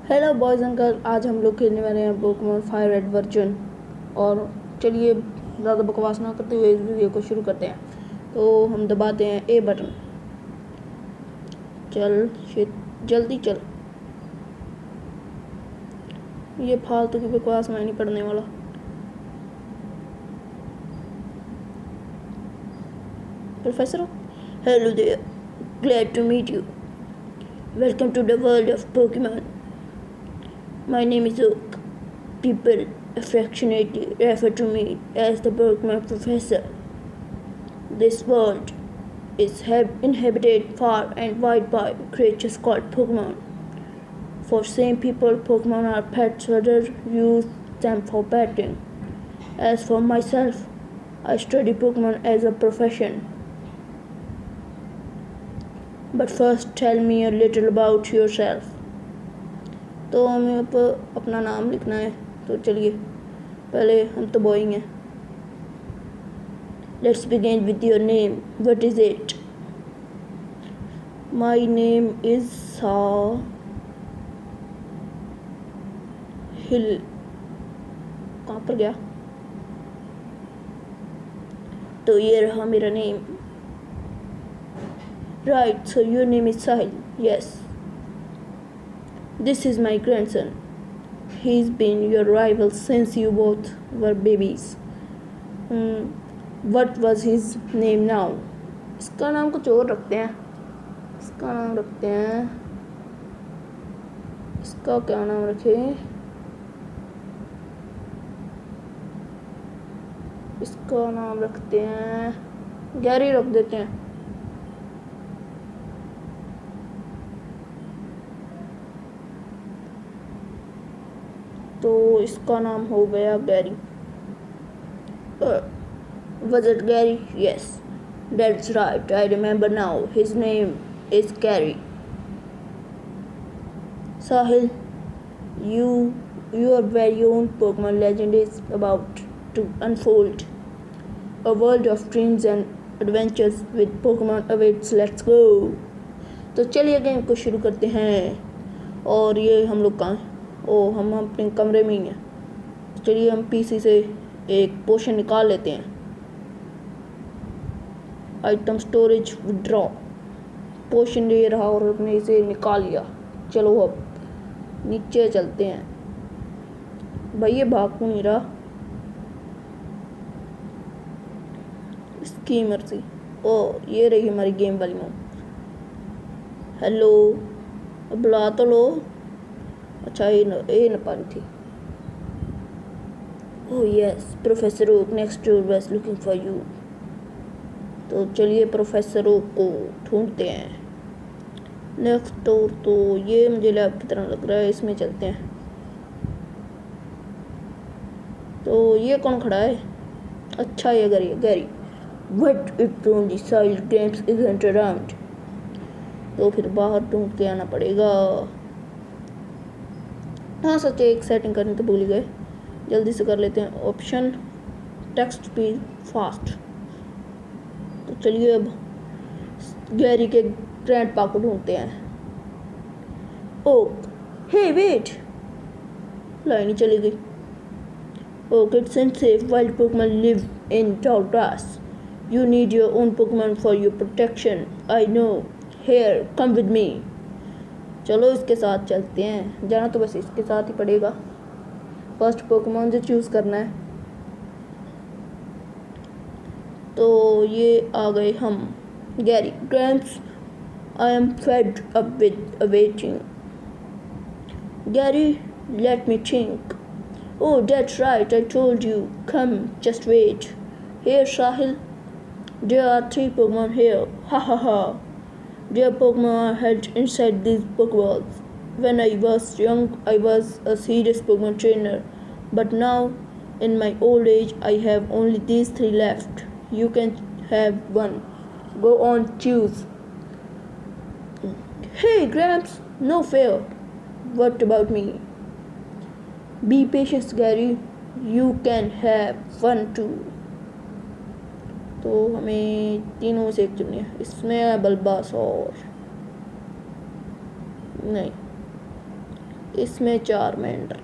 Hello boys and girl, आज हम लोग खेलने वाले हैं पोकेमॉन फायर रेड वर्जन। और चलिए ज़्यादा बकवास ना करते हुए इस वीडियो को शुरू करते हैं। तो हम दबाते हैं ए बटन। चल जल्दी चल, ये फालतू की बकवास में नहीं पड़ने वाला। Professor, hello there, glad to meet you, welcome to the world of Pokemon. My name is Oak. People affectionately refer to me as the Pokemon Professor. This world is inhabited far and wide by creatures called Pokemon. For some people, Pokemon are pets, others use them for petting. As for myself, I study Pokemon as a profession. But first, tell me a little about yourself. तो हमें अपना नाम लिखना है, तो चलिए पहले हम तो बॉइंग हैं। Let's begin with your name, what is it? My name is Sahil. कहाँ पर गया? तो ये रहा मेरा name. Right, so your name is Sahil. Yes, this is my grandson. He's been your rival since you both were babies. What was his name now? इसका नाम कुछ और रखते हैं। इसका नाम रखते हैं, इसका क्या नाम रखें? इसका नाम रखते हैं, गैरी रख देते हैं। तो इसका नाम हो गया Gary. Was it Gary? Yes, that's right. I remember now. His name is Gary. Sahil, your very own Pokemon legend is about to unfold. A world of dreams and adventures with Pokemon awaits. Let's go. तो चलिए game को शुरू करते हैं। और ये हम लोग कहाँ? हम अपने कमरे में ही हैं। चलिए हम पीसी से एक पोशन निकाल लेते हैं। आइटम स्टोरेज विड्रॉ, पोशन ये रहा और हमने इसे निकाल लिया। चलो अब नीचे चलते हैं। भाई ये भाग क्यों नहीं रहा? इसकी मर्जी। ये रही हमारी गेम वाली मोम। हेलो, बुला तो लो। अच्छा ये न पानी थी। Oh yes, professor Oak next door was looking for you. तो चलिए प्रोफेसर ओक को ढूंढते हैं। नेक्स्ट डोर, तो ये मुझे लैब की तरह लग रहा है, इसमें चलते हैं। तो ये कौन खड़ा है? अच्छा ये Gary. What it only sail games isn't around. तो फिर बाहर ढूंढ के आना पड़ेगा। हाँ सच, एक सेटिंग करनी तो भूल गए, जल्दी से कर लेते हैं। Option text speed fast. तो चलिए अब गैरी के ग्रैंडपा को ढूंढते हैं। ओक, हे वेट, लाइन ही चली गई। Okay, it's unsafe wild Pokemon live in tall grass. You need your own Pokemon for your protection. I know, here come with me. चलो इसके साथ चलते हैं, जाना तो बस इसके साथ ही पड़ेगा। फर्स्ट पोकेमॉन जो चूज़ करना है। तो ये आ गए हम। Gary, gramps, I am fed up with awaiting. Gary, let me think. Oh that's right, I told you, come just wait. Here Sahil, there are 3 Pokemon here, ha ha हा। Dear Pokemon are held inside these Pokeballs. When I was young, I was a serious Pokemon trainer, but now, in my old age, I have only these 3 left. You can have one. Go on, choose. Hey, Gramps, no fair. What about me? Be patient, Gary. You can have one too. तो हमें तीनों में से एक चुननी है। इसमें Bulbasaur नहीं, इसमें चारमेंडर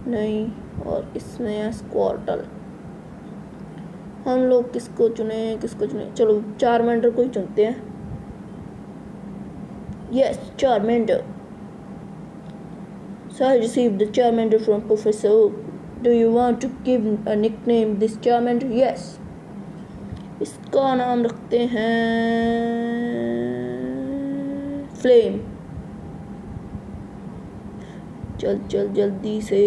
नहीं, और इसमें है स्क्वार्टल। हम लोग किसको चुने? चलो चारमेंडर को ही चुनते हैं। Yes, Charmander. So I received the Charmander from Professor Oak. Do you want to give a nickname this Charmander? Yes. इसका नाम रखते हैं फ्लेम। चल जल्दी से।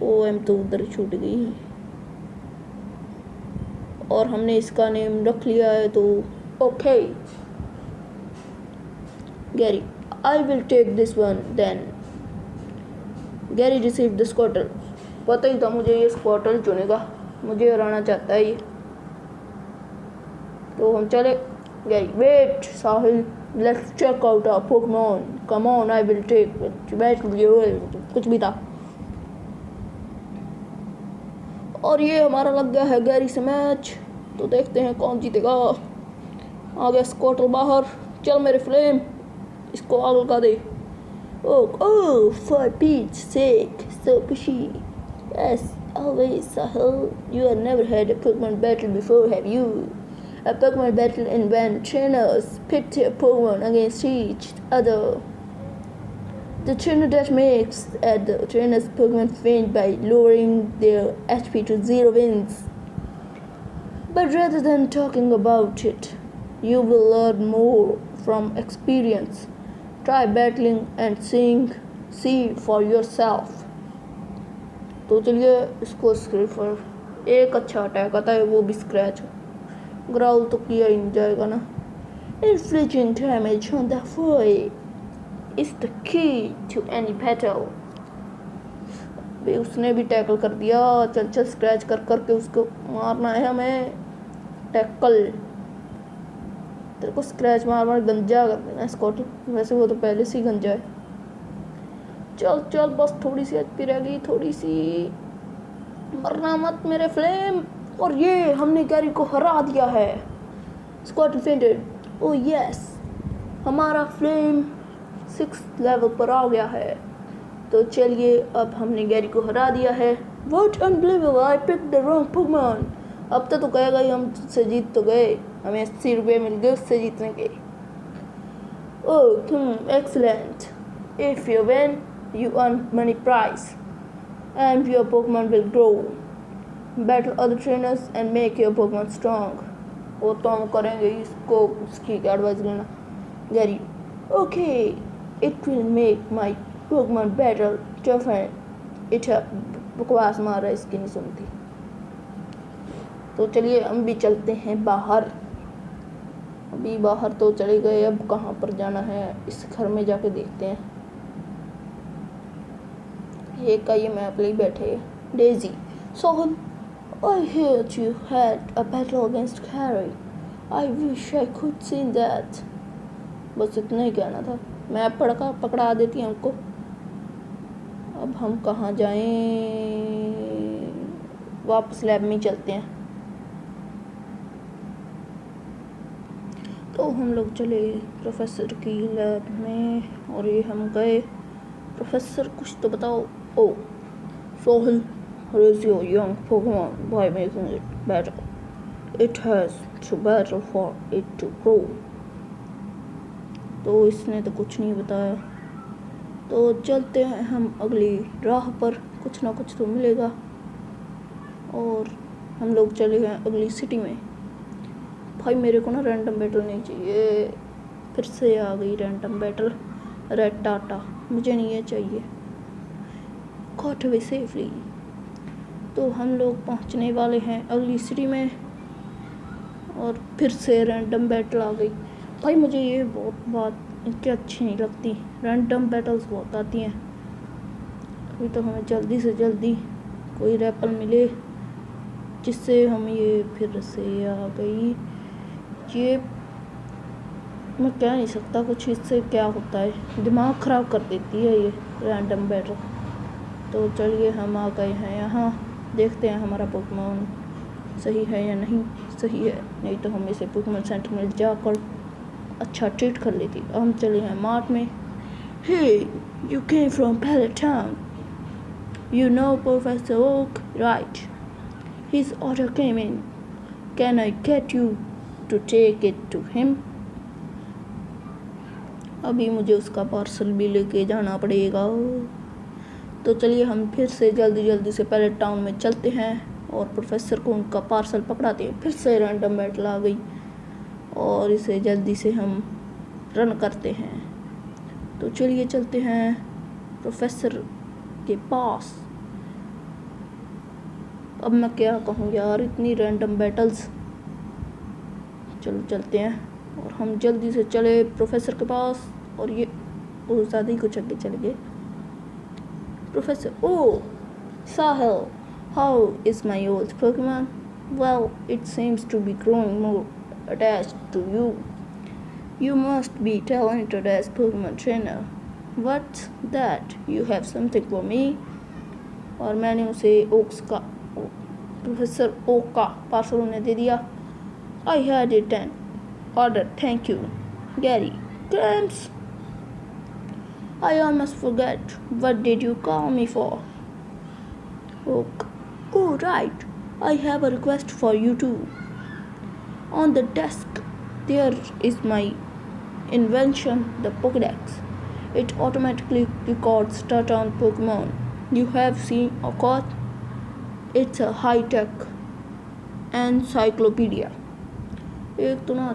OM तो उधर छूट गई, और हमने इसका नेम रख लिया है तो okay. Gary, I will take this one then. Gary received the Squirtle. पता ही था मुझे ये Squirtle चुनेगा, मुझे हराना चाहता है ये। तो हम चले। Gary, wait Sahil, let's check out our Pokemon. Come on, I will take it. कुछ भी था। और ये हमारा लग गया है गैरी से मैच, तो देखते हैं कौन जीतेगा। आ गया Squirtle बाहर। चल मेरे फ्लेम, इसको आग लगा दे। Oh, for Pete's sake, so pushy. Yes, always, Sahil. You have never had a Pokemon battle before, have you? A Pokemon battle in when trainers pit their Pokemon against each other. The trainer that makes the trainer's Pokemon faint by lowering their HP to 0 wins. But rather than talking about it, you will learn more from experience. Try battling and see for yourself. तो चलिए इसको स्क्रिफर एक अच्छा attack आता है, वो भी scratch. Growl तो किया ही नहीं जाएगा ना। Inflicting damage on the foe is the key to any battle. भाई उसने भी टैकल कर दिया। चल स्क्रैच कर करके उसको मारना है हमें। टैकल, तेरे को स्क्रैच मार गंजा कर देना स्कॉट। वैसे वो तो पहले से ही गंजा है। चल बस थोड़ी सी एचपी रह गई, थोड़ी सी। मरना मत मेरे फ्लेम। और ये हमने गैरी को हरा दिया है। Scott fainted. ओह यस, हमारा फ्लेम 6th लेवल पर आ गया है। तो चलिए अब हमने गैरी को हरा दिया है। What unbelievable, I picked the wrong Pokemon. अब तो कहेगा ही हम से जीत तो गए, हमें 80 रुपये मिल गए उससे जीतने के। ओह excellent. If you win, you earn money prize and your Pokemon will grow. Battle other trainers and make your Pokemon strong. वो तो हम करेंगे, इसको उसकी एडवाइस लेना। Gary, okay, it will make my Pokemon better tougher. It बकवास मार रहा है, इसकी नहीं सुनती। तो चलिए हम भी चलते हैं बाहर। अभी बाहर तो चले गए, अब कहाँ पर जाना है इस घर में जाके देखते हैं। एक का ये मैप ले बैठे। Daisy, Sohan, I heard you had a battle against Harry. I wish I could see that. बस इतना ही कहना था। मैप पकड़ा देती है हमको। अब हम कहाँ जाएं? वापस लैब में चलते हैं। तो हम लोग चले प्रोफेसर की लैब में, और ये हम गए। प्रोफेसर कुछ तो बताओ। ओ Sohan, raise your young Pokemon by making it better. It has to battle for it to grow. तो इसने तो कुछ नहीं बताया। तो चलते हैं हम अगली राह पर, कुछ ना कुछ तो मिलेगा। और हम लोग चले गए अगली सिटी में। भाई मेरे को ना रैंडम बैटल नहीं चाहिए। फिर से आ गई रैंडम बैटल। रेड टाटा मुझे नहीं है चाहिए। Got away safely. तो हम लोग पहुंचने वाले हैं अगली सिटी में, और फिर से रैंडम बैटल आ गई। भाई मुझे ये बहुत बात इनकी अच्छी नहीं लगती, रैंडम बैटल्स बहुत आती हैं। अभी तो हमें जल्दी से जल्दी कोई रैपल मिले जिससे हम ये फिर से आ गई। ये मैं कह नहीं सकता कुछ इससे क्या होता है, दिमाग ख़राब कर देती है ये रैंडम बैटल। तो चलिए हम आ गए हैं यहाँ, देखते हैं हमारा पोकेमॉन सही है या नहीं सही है। नहीं तो हम इसे पोकेमॉन सेंटर में जाकर अच्छा ट्रीट कर लेती। हम चले हैं मार्ट में। Hey, you came from Pallet Town, you know Professor Oak, right? His order came in, can I get you to take it to him? अभी मुझे उसका पार्सल भी लेके जाना पड़ेगा। तो चलिए हम फिर से जल्दी से पैलेट टाउन में चलते हैं और प्रोफेसर को उनका पार्सल पकड़ाते हैं। फिर से रैंडम बैटल आ गई और इसे जल्दी से हम रन करते हैं। तो चलिए चलते हैं प्रोफेसर के पास। अब मैं क्या कहूँ यार, इतनी रैंडम बैटल्स। चलो चलते हैं और हम जल्दी से चले प्रोफेसर के पास। और ये बहुत ज़्यादा ही कुछ आगे चले गए। Professor, oh, Sahil, how is my old Pokemon? Well, it seems to be growing more attached to you. You must be talented as Pokemon trainer. What's that? You have something for me? और मैंने उसे professor okay का parcel उन्हें दे दिया। I had it an order, thank you, Gary. Cramps. I almost forgot. What did you call me for? Oh, right. I have a request for you too. On the desk, there is my invention, the Pokédex. It automatically records turn-on Pokemon you have seen or caught. It's a high-tech encyclopedia. एक तो ना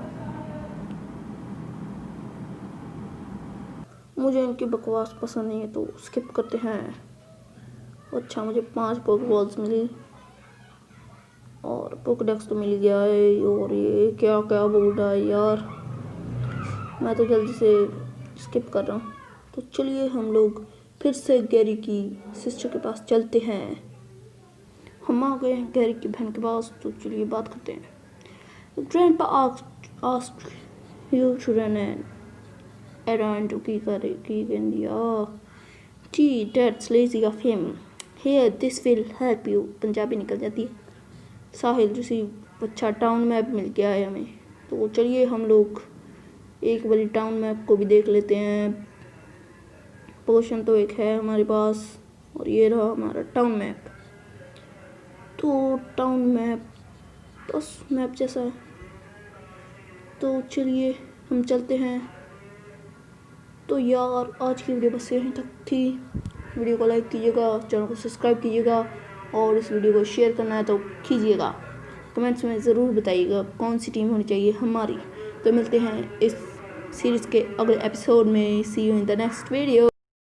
मुझे इनकी बकवास पसंद नहीं है तो स्किप करते हैं। अच्छा, मुझे 5 पोकेबॉल्स मिली और पोकेडेक्स तो मिल गया है। और ये क्या क्या बोल रहा है यार, मैं तो जल्दी से स्किप कर रहा हूँ। तो चलिए हम लोग फिर से गैरी की सिस्टर के पास चलते हैं। हम आ गए हैं गैरी की बहन के पास। तो चलिए बात करते हैं। Grandpa asked you to run an errand की कहती टी that's lazy of him, here this will help you. Punjabi निकल जाती है। साहिल जैसी अच्छा टाउन मैप मिल गया है हमें। तो चलिए हम लोग एक बारी टाउन मैप को भी देख लेते हैं। पोशन तो एक है हमारे पास और ये रहा हमारा टाउन मैप। तो टाउन मैप बस मैप जैसा है। तो चलिए हम चलते हैं। तो यार आज की वीडियो बस यहीं तक थी। वीडियो को लाइक कीजिएगा, चैनल को सब्सक्राइब कीजिएगा और इस वीडियो को शेयर करना है तो कीजिएगा। कमेंट्स में ज़रूर बताइएगा कौन सी टीम होनी चाहिए हमारी। तो मिलते हैं इस सीरीज़ के अगले एपिसोड में। See you in the next video.